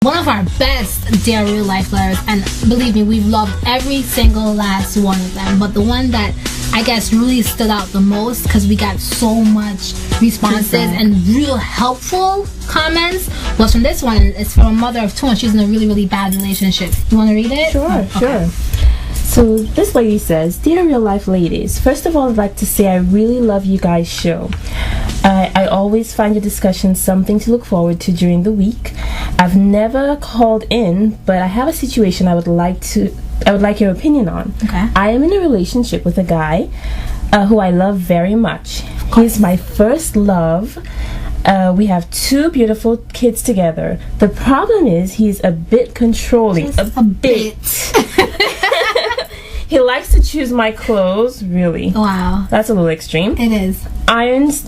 One of our best Dear Real Life letters, and believe me, we've loved every single last one of them, but the one that I guess really stood out the most because we got so much responses and real helpful comments was from this one. It's from a mother of two and she's in a really, really bad relationship. You want to read it? Sure. So this lady says, Dear Real Life ladies, first of all, I'd like to say I really love you guys' show. I always find your discussion something to look forward to during the week. I've never called in, but I have a situation I would like your opinion on. Okay. I am in a relationship with a guy who I love very much. He's my first love. We have 2 beautiful kids together. The problem is he's a bit controlling. Just a bit. He likes to choose my clothes. Really? Wow. That's a little extreme. It is. Irons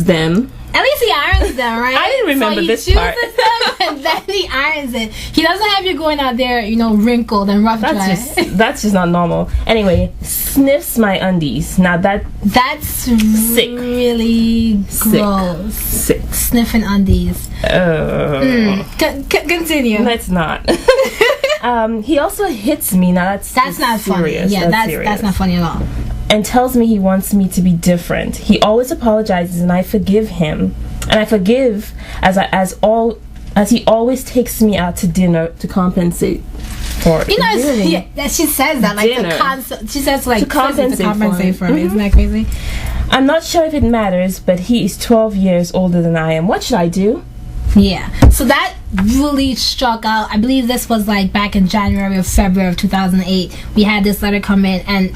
them. At least he irons them, right? I didn't remember this part. So he chooses them and then he irons it. He doesn't have you going out there, wrinkled and rough dry. That's just not normal. Anyway, sniffs my undies. Now that's sick. Really gross. Sick. Sniffing undies. Continue. Let's not. He also hits me. Now that's not serious. Funny. Yeah, that's not funny at all. And tells me he wants me to be different. He always apologizes, and I forgive him. And I forgive as he always takes me out to dinner to compensate for it. She says that she says to compensate for me. Isn't that crazy? I'm not sure if it matters, but he is 12 years older than I am. What should I do? Yeah, so that really struck out. I believe this was back in January or February of 2008. We had this letter come in, and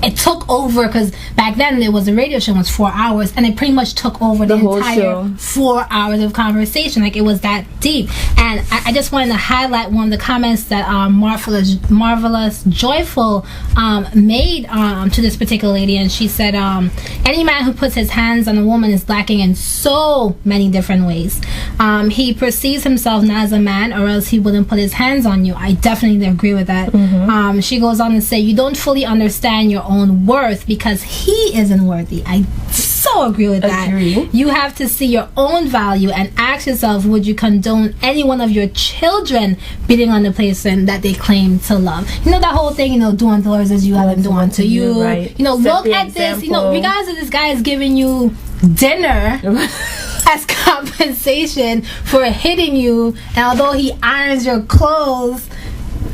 it took over because back then there was a radio show, it was 4 hours, and it pretty much took over the whole entire show. 4 hours of conversation. It was that deep. And I just wanted to highlight one of the comments that Marvelous Joyful made to this particular lady, and she said, any man who puts his hands on a woman is lacking in so many different ways. He perceives himself not as a man, or else he wouldn't put his hands on you. I definitely agree with that. She goes on to say, you don't fully understand your own worth because he isn't worthy. I so agree with that. You have to see your own value and ask yourself, would you condone any one of your children beating on the person that they claim to love? That whole thing, do unto others as you have them do unto you. Right. Look at this, regardless of this guy is giving you dinner as compensation for hitting you, and although he irons your clothes,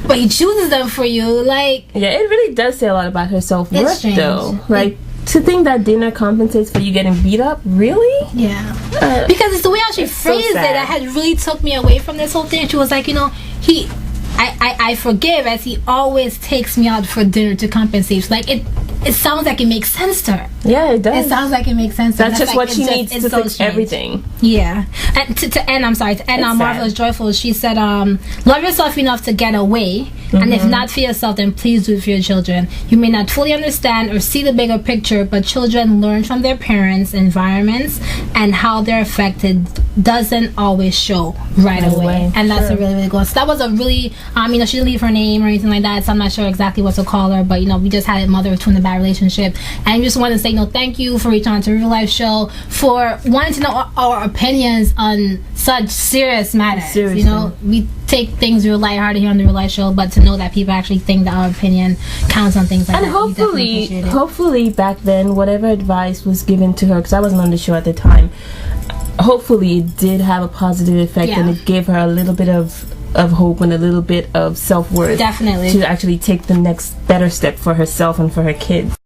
but he chooses them for you, yeah, it really does say a lot about her self-worth, though. To think that dinner compensates for you getting beat up, really? Yeah. Because it's the way how she phrased it that had really took me away from this whole thing. She was like, I forgive as he always takes me out for dinner to compensate. It sounds like it makes sense to her. Yeah, it does. It sounds like it makes sense to her. That's just what she needs to fix everything. Yeah. And to end on Marvelous Joyful, she said, love yourself enough to get away, and if not for yourself, then please do it for your children. You may not fully understand or see the bigger picture, but children learn from their parents' environments, and how they're affected doesn't always show right away. And that's a really, really good one. So that was a really, she didn't leave her name or anything like that, so I'm not sure exactly what to call her, but we just had a mother of two in a bad relationship, and we just want to say thank you for reaching out to Real Life Show, for wanting to know our opinions on such serious matters. Seriously. We take things real lighthearted here on the Real Life Show, but to know that people actually think that our opinion counts on things like that. And hopefully back then, whatever advice was given to her, because I wasn't on the show at the time, hopefully it did have a positive effect, and it gave her a little bit of hope and a little bit of self-worth. Definitely. To actually take the next better step for herself and for her kids.